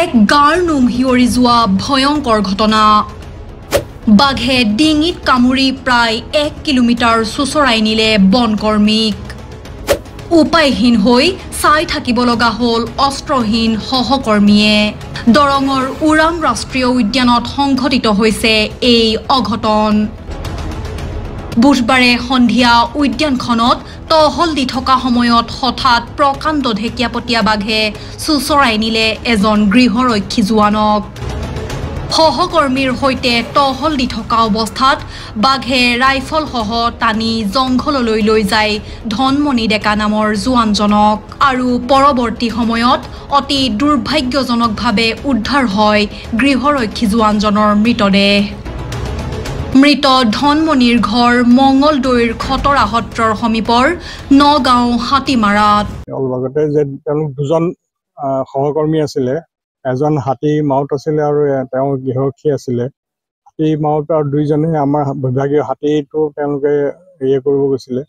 এক গাৰ নোম হিয়ৰি যোৱা ভয়ংকৰ ঘটনা বাঘে ডিঙিত কামুৰি প্ৰায় 1 কিলোমিটাৰ চুচৰাই নিলে বনকৰ্মীক উপায়হীন হৈ চাই থাকিব লগা হ'ল অস্ত্ৰহীন সহকৰ্মীয়ে দৰঙৰ উৰাং ৰাষ্ট্ৰীয় উদ্যানত সংঘটিত হৈছে এই অঘটন বুধবাৰে সন্ধিয়া উদ্যানখনত টহল দি থকা সময়ত হঠাৎ প্ৰকাণ্ড ঢেকিয়াপতীয়া বাঘে চুচৰাই নিলে এজন গৃহৰক্ষী জোৱানক সহকৰ্মীৰ সৈতে টহল দি থকা অৱস্থাত বাঘে ৰাইফলসহ টানি জংঘললৈ লৈ যায় ধনমণি ডেকা নামৰ জোৱানজনক আৰু পৰৱৰ্তী সময়ত অতি দুৰ্ভাগ্যজনকভাৱে উদ্ধাৰ হয় গৃহৰক্ষী জোৱানজনৰ মৃতদেহ মৃত ধনমণিৰ ঘৰ মঙ্গলদৈৰ খতৰা সত্ৰৰ সমীপৰ নগাঁও হাতীমাৰাত অলগতে যে তেওঁলোক দুজন সহকৰ্মী আছিলে এজন হাতী মাউত আছিলে আৰু তেওঁ গৃহৰক্ষী আছিলে হাতী মাউত আৰু দুইজনে আমাৰ বিভাগীয় হাতীটো তেওঁলোকে কৰিব গৈছিলে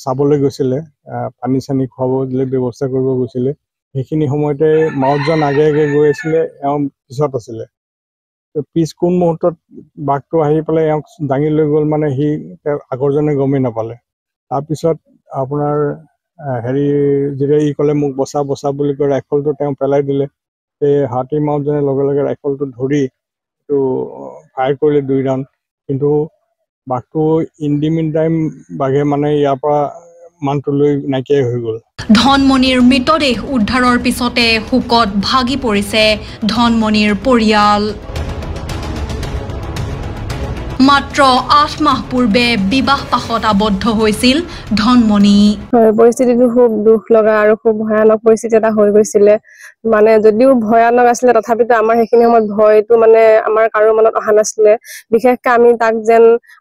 চাবলৈ গৈছিলে পানী চানী খুৱাবলৈ ব্যৱস্থা কৰিব গৈছিলে সেইখিনি সময়তে মাউতজন আগে আগে গৈ আছিলে এওঁ পিছত আছিলে পিছ কোন মুহূৰ্তত বাঘটো আহি পেলাই এওঁক দাঙি লৈ গ'ল মানে সি আগৰজনে গমেই নাপালে তাৰপিছত আপোনাৰ যেতিয়া ই ক'লে মোক বচা বচা বুলি কৈ ৰাইফলটো তেওঁ পেলাই দিলে সেই হাতী মাউতজনে লগে লগে ৰাইফলটো ধৰি এইটো ফায়াৰ কৰিলে 2 ৰাউণ্ড কিন্তু বাঘটো ইন দি মিন টাইম বাঘে মানে ইয়াৰ পৰা মানুহটো লৈ নাইকিয়াই হৈ গ'ল ধনমণিৰ মৃতদেহ উদ্ধাৰৰ পিছতে শোকত ভাগি পৰিছে ধনমণিৰ পৰিয়াল মাত্ৰ 8 মাহ পূৰ্বে বিবাহ পাশত আবদ্ধ হৈছিল ধনমণি পৰিস্থিতিটো খুব দুখ লগা আৰু খুব ভয়ানক পৰিস্থিতি এটা হৈ গৈছিলে মানে যদিও ভয়ানক আছিলে তথাপিতো আমাৰ সেইখিনি সময়ত ভয়টো মানে আমাৰ কাৰো মনত অহা নাছিলে বিশেষকৈ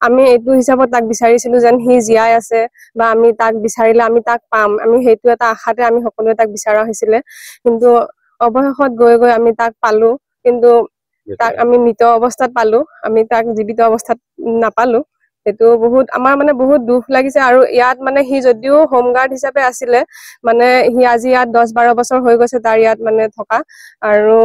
আমি এইটো হিচাপত তাক বিচাৰিছিলো যেন সি জীয়াই আছে বা আমি তাক বিচাৰিলে আমি তাক পাম আমি সেইটো এটা আশাতে আমি সকলোৱে তাক বিচৰা হৈছিলে কিন্তু অৱশেষত গৈ গৈ আমি তাক পালো কিন্তু তাক আমি মৃত অৱস্থাত পালো আমি তাক জীৱিত অৱস্থাত নাপালো সেইটো বহুত আমাৰ মানে বহুত দুখ লাগিছে আৰু ইয়াত মানে সি যদিও হোমগাৰ্ড হিচাপে আছিলে মানে সি আজি ইয়াত 10-12 বছৰ হৈ গৈছে তাৰ ইয়াত মানে থকা আৰু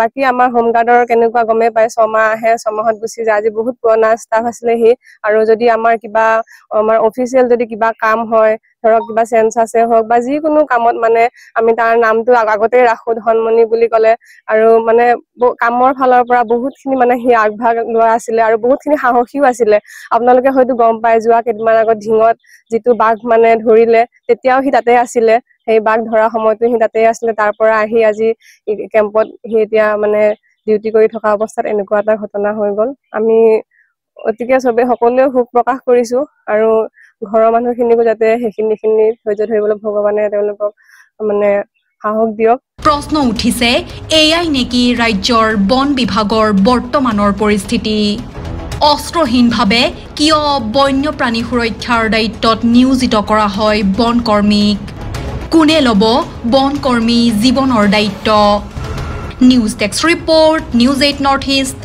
বাকি আমাৰ হোমগাৰ্ডৰ কেনেকুৱা গমে পায় 6 মাহ আহে 6 মাহত গুচি যায় আজি বহুত পুৰণা ষ্টাফ আছিলে সি আৰু যদি আমাৰ অফিচিয়েল যদি কিবা কাম হয় ধৰক কিবা সেন্সাসে হওক বা যিকোনো কামত মানে আমি তাৰ নামটো আগতে ৰাখো ধনমণি বুলি ক'লে আৰু মানে কামৰ ফালৰ পৰা বহুতখিনি মানে সি আগভাগ লোৱা আছিলে আৰু বহুতখিনি সাহসীও আছিলে আপোনালোকে হয়তো গম পাই যোৱা কেইদিনমান আগত ঢিঙত যিটো বাঘ মানে ধৰিলে তেতিয়াও সি তাতে আছিলে সেই বাঘ ধৰা সময়তো সি তাতে আছিলে তাৰ পৰা আহি আজি কেম্পত সি এতিয়া মানে ডিউটি কৰি থকা অৱস্থাত এনেকুৱা এটা ঘটনা হৈ গ'ল আমি অতিকে সবে সকলোৱে শোক প্ৰকাশ কৰিছো আৰু ঘৰৰ মানুহখিনিকো যাতে সেইখিনি ধৈৰ্য ধৰিবলৈ ভগৱানে তেওঁলোকক মানে সাহস দিয়ক প্ৰশ্ন উঠিছে এয়াই নেকি ৰাজ্যৰ বন বিভাগৰ বৰ্তমানৰ পৰিস্থিতি অস্ত্ৰহীনভাৱে কিয় বন্যপ্ৰাণী সুৰক্ষাৰ দায়িত্বত নিয়োজিত কৰা হয় বনকৰ্মীক কোনে ল'ব বনকৰ্মী জীৱনৰ দায়িত্ব news desk report news 8 north east